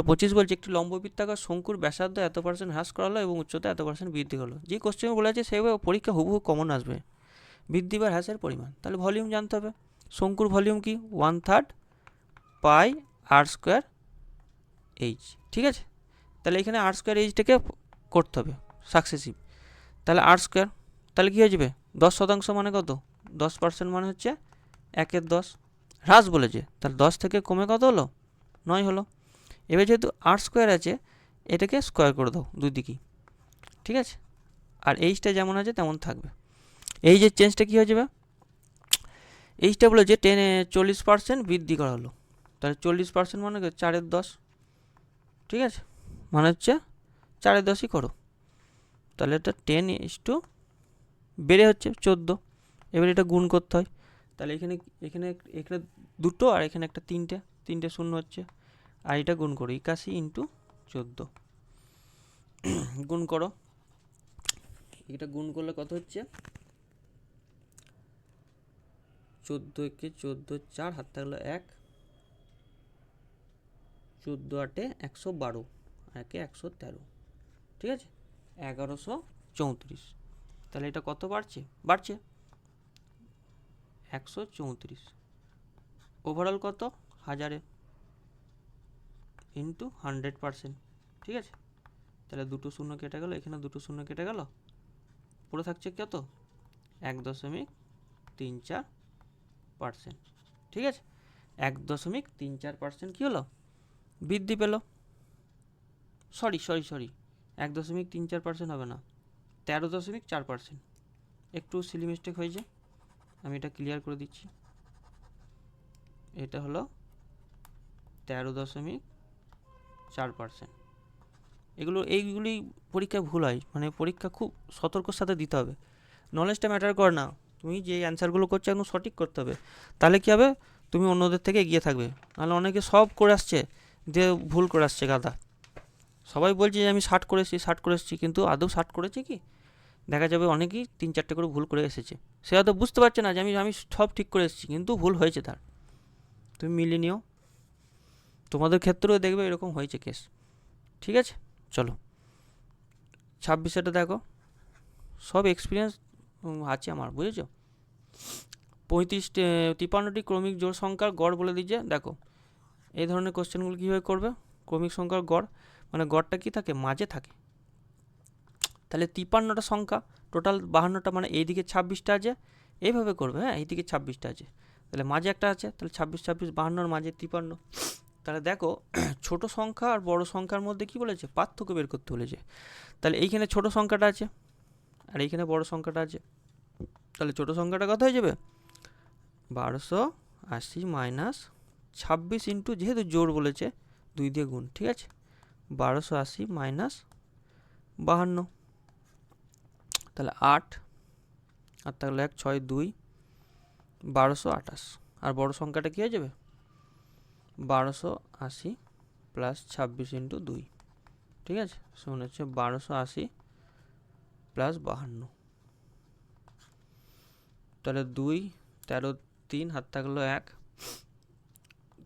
A: 25 বলছে একটি লম্ববৃত্তাকার শঙ্কুর ব্যাসার্ধ এত % হ্রাস করা হলো এবং উচ্চতা এত % বৃদ্ধি হলো। যে কোশ্চেন বলা আছে সেভাবে পরীক্ষা হুবহু কমন আসবে, বৃদ্ধি বা হ্রাসের পরিমাণ। তাহলে ভলিউম জানতে হবে, শঙ্কুর ভলিউম কি 1/3 πr²h, ঠিক আছে। তাহলে এখানে r²h করতে হবে সাকসেসিভ, তাহলে r², তাহলে কী হয়ে যাবে 10% মানে কত 10% মানে হচ্ছে 1/10, হ্রাস বলেছে, তাহলে 10 থেকে কমে কত হলো 9 হলো। এবার যেহেতু r² আছে এটাকে স্কোয়ার করে দাও দুই দিকেই, ঠিক আছে। আর এইচটা যেমন আছে তেমন থাকবে। এই যে চেঞ্জটা কী হয়ে যাবে, এইচটা বলে যে 40% বৃদ্ধি করা হলো, তাহলে 40% মানে 4/10, ঠিক আছে, মানে হচ্ছে 4/10ই করো, তাহলে এটা 10 বেড়ে হচ্ছে 14। এবার এটা গুণ করতে হয়, তাহলে এখানে এখানে এখানে দুটো আর এখানে একটা তিনটে শূন্য হচ্ছে, আর এটা গুণ করো 81 × 14 গুণ করো, এটা গুণ করলে কত হচ্ছে 14 × 14 4, হাত থাকলো 1, 14 8 112, 1 113, ঠিক আছে, 1134। তাহলে এটা কত বাড়ছে 134, ওভারঅল কত 1000 ইন্টু 100%, ঠিক আছে। তাহলে দুটো শূন্য কেটে গেল, এখানে দুটো শূন্য কেটে গেল, পড়ে থাকছে কত 1.34%, ঠিক আছে। 1.34% কী হলো, বৃদ্ধি পেল। সরি 1.34% হবে না, 13.4%। একটু সিলি মিস্টেক হয়েছে, আমি এটা ক্লিয়ার করে দিচ্ছি। এটা হলো 13.4%। এইগুলি পরীক্ষায় ভুল হয়, মানে পরীক্ষা খুব সতর্কর সাথে দিতে হবে। নলেজটা ম্যাটার করে না, তুমি যে অ্যান্সারগুলো করছো একদম সঠিক করতে হবে, তাহলে কী হবে, তুমি অন্যদের থেকে এগিয়ে থাকবে। নাহলে অনেকে সব করে আসছে দিয়ে ভুল করে আসছে গাধা। সবাই বলছে যে আমি 60 করে এসেছি, কিন্তু আদৌ 60 করেছে কি? দেখা যাবে অনেকেই 3-4টে করে ভুল করে এসেছে। সে হয়তো বুঝতে পারছে না যে আমি সব ঠিক করে এসেছি, কিন্তু ভুল হয়েছে তার। তুমি মিলিয়ে নিও, তোমাদের ক্ষেত্রেও দেখবে এরকম হয়েছে কেস। ঠিক আছে, চলো 26-এটা দেখো, সব এক্সপিরিয়েন্স আছে আমার, বুঝেছো। 53টি ক্রমিক জোড় সংখ্যার গড় বলে দিচ্ছে। দেখো এই ধরনের কোশ্চেনগুলো কীভাবে করবে, ক্রমিক সংখ্যার গড় মানে গড়টা কী থাকে, মাঝে থাকে। তাহলে 53টা সংখ্যা, টোটাল 52টা, মানে এইদিকে 26টা আছে, এইভাবে করবে। হ্যাঁ, এইদিকে 26টা আছে, তাহলে মাঝে একটা আছে, তাহলে 26 26 52 মাঝে 53। তাহলে দেখো ছোট সংখ্যা আর বড় সংখ্যার মধ্যে কি বলেছে, পার্থক্য বের করতে বলেছে। তাহলে এইখানে ছোট সংখ্যাটা আছে আর এইখানে বড় সংখ্যাটা আছে, তাহলে ছোট সংখ্যাটা কত হয়ে যাবে, 1280 মাইনাস 26 ইন্টু, যেহেতু জোর বলেছে 2 দিয়ে গুণ, ঠিক আছে, 1280 মাইনাস 52, তাহলে 8 আর তাহলে 1 6 2 1228। আর বড় সংখ্যাটা কী হয়ে যাবে, 1280 প্লাস 26 ইন্টু 2, ঠিক আছে, সমান হচ্ছে 1280 প্লাস 52। তাহলে 2 13 3 হাত থাকলো 1,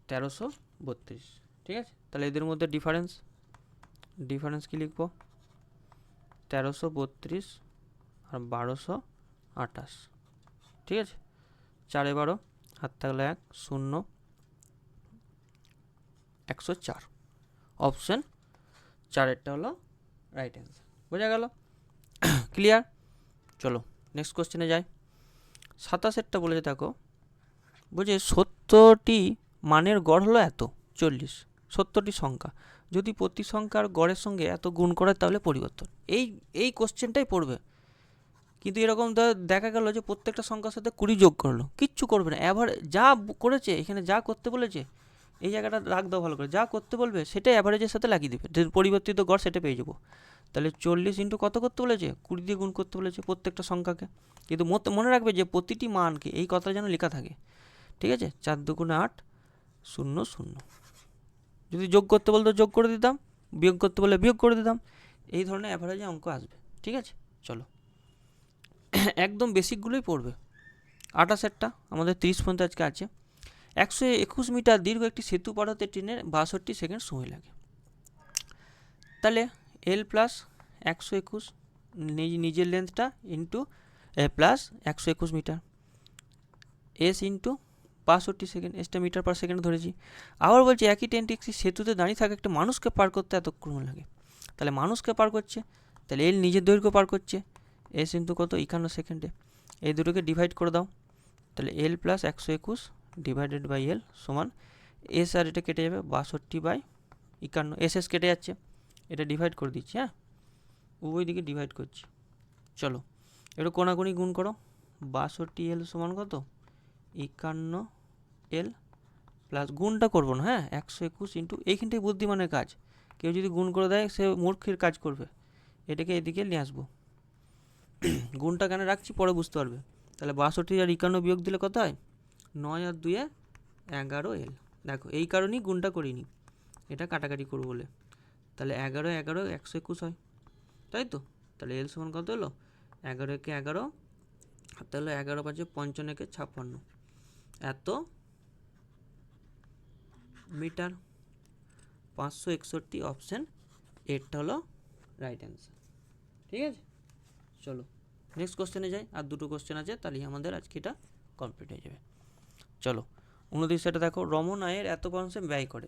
A: 1332। ঠিক আছে, তাহলে এদের মধ্যে ডিফারেন্স কি লিখবো, 1332 আর 1228। ঠিক আছে, 4 12 হাত থাকলো 1 0 104। অপশান 4-এরটা হলো রাইট অ্যান্সার। বোঝা গেল, ক্লিয়ার। চলো নেক্সট কোশ্চেনে যাই। 27-এরটা বলেছে, দেখো বলছে 70টি মানের গড় হলো এত 40, 70টি সংখ্যা, যদি প্রতি সংখ্যার গড়ের সঙ্গে এত গুণ করে তাহলে পরিবর্তন। এই কোশ্চেনটাই পড়বে, কিন্তু এরকম দেখা গেল যে প্রত্যেকটা সংখ্যার সাথে 20 যোগ করলো, কিচ্ছু করবে না, অ্যাভারেজ যা করেছে এখানে, যা করতে বলেছে এই জায়গাটা রাখ দাও ভালো করে, যা করতে বলবে সেটাই অ্যাভারেজের সাথে লাগিয়ে দেবে, যে পরিবর্তিত গড় সেটা পেয়ে যাবো। তাহলে 40 ইন্টু কত করতে বলেছে, 20 দিয়ে গুণ করতে বলেছে প্রত্যেকটা সংখ্যাকে। কিন্তু মনে রাখবে যে প্রতিটি মানকে এই কথা যেন লেখা থাকে, ঠিক আছে। 4 2 8 0 0। যদি যোগ করতে বলতো যোগ করে দিতাম, বিয়োগ করতে বলে বিয়োগ করে দিতাম, এই ধরনের অ্যাভারেজে অঙ্ক আসবে। ঠিক আছে, চলো একদম বেসিকগুলোই পড়বে। 28-এরটা আমাদের 30 পর্যন্ত আজকে আছে। 121 মিটার দীর্ঘ একটি সেতু পার হতে ট্রেনের 62 সেকেন্ড সময় লাগে। তাহলে এল প্লাস 121 নিজের লেন্থটা into plus 121 metre, S into 62 second, এসটা মিটার পার সেকেন্ড ধরেছি। আবার বলছি একই ট্রেনটি একটি সেতুতে দাঁড়িয়ে থাকা একটা মানুষকে পার করতে এতক্ষণ লাগে। তাহলে মানুষকে পার করছে, তাহলে এল নিজের দৈর্ঘ্য পার করছে, এস ইন্টু কত 51 সেকেন্ডে। এই দুটোকে ডিভাইড করে দাও, তাহলে এল প্লাস 121 ডিভাইডেড বাই এল সমান এস, আর এটা কেটে যাবে 62/51, এস কেটে যাচ্ছে, এটা ডিভাইড করে দিচ্ছি। হ্যাঁ, উভয় দিকে ডিভাইড করছি। চলো এটা কোনাকুনি গুণ করো, 62 এল সমান কত 51 এল, প্লাস গুণটা করবো না, হ্যাঁ 121 ইন্টু, এইখানটাই বুদ্ধিমানের কাজ, কেউ যদি গুণ করে দেয় সে মূর্খের কাজ করবে। এটাকে এদিকে নিয়ে আসবো, গুণটা কেন রাখছি পরে বুঝতে পারবে। তাহলে 62 আর 51 বিয়োগ দিলে কত হয়, 9 আর 2 11 এল। দেখো এই কারণেই গুণটা করিনি, এটা কাটাকাটি করবো বলে। তাহলে 11 11 121 হয়, তাই তো। তাহলে এল সমান কত হলো, 11 × 11, তাহলে 11 5 55 × 56, এত মিটার। 561। অপশান এরটা হলো রাইট অ্যান্সার। ঠিক আছে, চলো নেক্সট কোশ্চেনে যাই। আর দুটো কোশ্চেন আছে, তাহলেই আমাদের আজকে এটা কমপ্লিট হয়ে যাবে। চলো 29-টা দেখো, রমন আয়ের এত শতাংশ ব্যয় করে।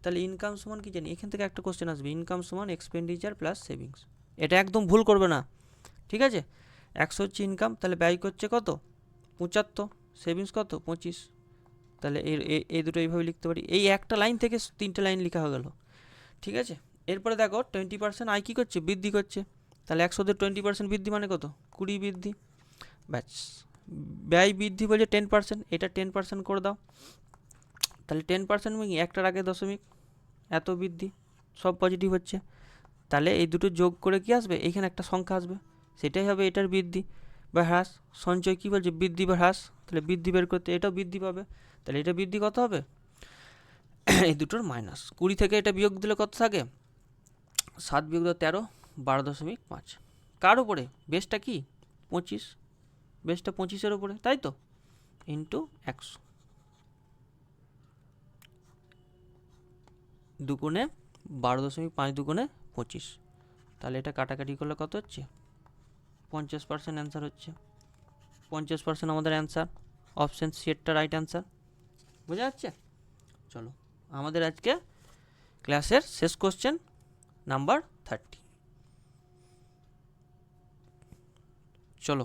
A: তাহলে ইনকাম সমান কি জানি, এখান থেকে একটা কোশ্চেন আসবে, ইনকাম সমান এক্সপেন্ডিচার প্লাস সেভিংস। এটা একদম ভুল করবে না, ঠিক আছে। 100 হচ্ছে ইনকাম, তাহলে ব্যয় করছে কত 75, সেভিংস কত 25, তাহলে এই দুটো এইভাবে লিখতে পারি। এই একটা লাইন থেকে 3টে লাইন লেখা হয়ে গেল, ঠিক আছে। এরপরে দেখো 20% আয় কী করছে, বৃদ্ধি করছে। তাহলে 100-তে 20% বৃদ্ধি মানে কত, 20 বৃদ্ধি। ব্যাস, ব্যয় বৃদ্ধি বলছে 10%, এটা 10% করে দাও। তাহলে 10% মানে একটার আগে দশমিক, এত বৃদ্ধি, সব পজিটিভ হচ্ছে। তাহলে এই দুটো যোগ করে কি আসবে, এইখানে একটা সংখ্যা আসবে, সেটাই হবে এটার বৃদ্ধি বা হ্রাস। সঞ্চয় কী বলছে, বৃদ্ধি বা হ্রাস, তাহলে বৃদ্ধি বের করতে এটাও বৃদ্ধি পাবে। তাহলে এটা বৃদ্ধি কত হবে, এই দুটোর মাইনাস। 20 থেকে এটা বিয়োগ দিলে কত থাকে, 7 বিয়োগ 13, 12.5। কার উপরে, বেসটা কি 25, বেসটা 25-এর উপরে, তাই তো, ইন্টু 100, দুগুণে 12.5 দুগুণে 25। তাহলে এটা কাটাকাটি করলে কত হচ্ছে, 50% অ্যান্সার হচ্ছে। 50% আমাদের অ্যান্সার, অপশান সিটা রাইট অ্যান্সার। বোঝা যাচ্ছে? চলো, আমাদের আজকে ক্লাসের শেষ কোশ্চেন নাম্বার 30। চলো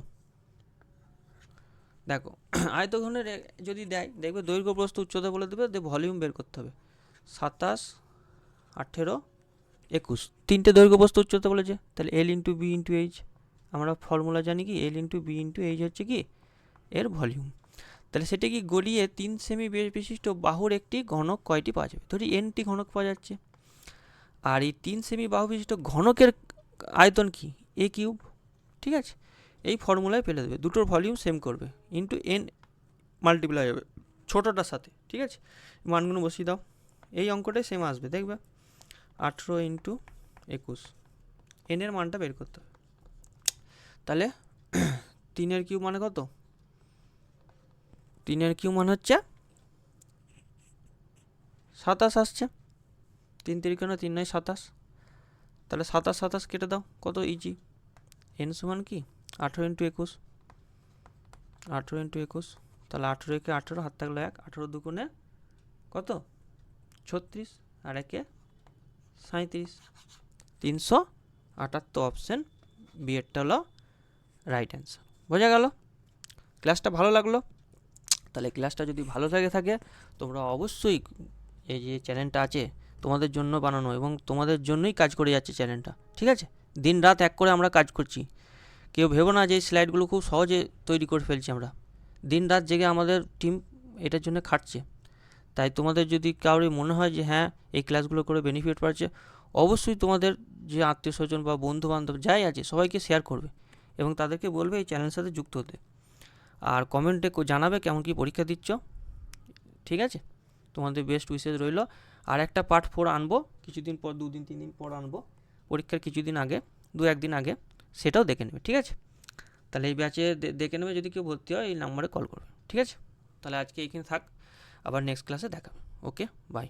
A: দেখো, আয়তঘনের যদি দেয়, দেখবে দৈর্ঘ্য প্রস্থ উচ্চতা বলে দেবে, ভলিউম বের করতে হবে। 27, 18, 21, 3টে দৈর্ঘ্য প্রস্থ উচ্চতা বলেছে। তাহলে L into B into H, আমরা ফর্মুলা জানি কি, L into B into H হচ্ছে কি এর ভলিউম। তাহলে সেটা কি গলিয়ে 3 সেমি বিশিষ্ট বাহুর একটি ঘনক কয়টি পাওয়া যাবে, ধরি এনটি ঘনক পাওয়া যাচ্ছে। আর এই 3 সেমি বাহু বিশিষ্ট ঘনকের আয়তন কি, এ কিউব, ঠিক আছে। এই ফর্মুলায় ফেলে দেবে, দুটোর ভলিউম সেম করবে, ইন্টু এন মাল্টিপ্লাই হবে ছোটোটার সাথে, ঠিক আছে। মানগুলো বসিয়ে দাও, এই অঙ্কটাই সেম আসবে, দেখবে 18 ইন্টু 21, এনের মানটা বের করতে হবে। তাহলে 3-এর কিউব মানে কত, 3-এর কিউব মানে হচ্ছে 27 আসছে, 3 3 3 9 27। তাহলে 27 27 কেটে দাও, কত ইজি, এন সমান কি 18 ইন্টু 21, 18 ইন্টু 21। তাহলে 18 একে 18, হাত থাকলো 1, 18 দুগুণে কত 36, আর একে 37, 378। অপশান বি এরটা হলো রাইট অ্যান্সার। বোঝা গেল? ক্লাসটা ভালো লাগলো? তাহলে ক্লাসটা যদি ভালো থাকে তোমরা অবশ্যই, এই যে চ্যানেলটা আছে তোমাদের জন্য বানানো এবং তোমাদের জন্যই কাজ করে যাচ্ছে চ্যানেলটা, ঠিক আছে। দিন রাত এক করে আমরা কাজ করছি, কেউ ভেবো না যে এই স্লাইডগুলো খুব সহজে তৈরি করে ফেলছি আমরা। দিন রাত জেগে আমাদের টিম এটার জন্য খাটছে। তাই তোমাদের যদি কারোর মনে হয় যে হ্যাঁ এই ক্লাসগুলো করে বেনিফিট পাচ্ছে, অবশ্যই তোমাদের যে আত্মীয় স্বজন বা বন্ধু বান্ধব যাই আছে সবাইকে শেয়ার করবে এবং তাদেরকে বলবে এই চ্যানেলের সাথে যুক্ত হতে। আর কমেন্টে জানাবে কেমন কি পরীক্ষা দিচ্ছ, ঠিক আছে। তোমাদের বেস্ট উইশেস রইল। আর একটা পার্ট 4 আনবো কিছুদিন পর, 2 দিন 3 দিন পর আনবো, পরীক্ষার কিছুদিন আগে, 2-1 দিন আগে, সেটাও দেখে নেবে, ঠিক আছে। তাহলে এই ব্যাচে দেখে নেবে, যদি কেউ ভর্তি হয় এই নাম্বারে কল করবে, ঠিক আছে। তাহলে আজকে এইখানে থাক, আবার নেক্সট ক্লাসে দেখা। ওকে, বাই।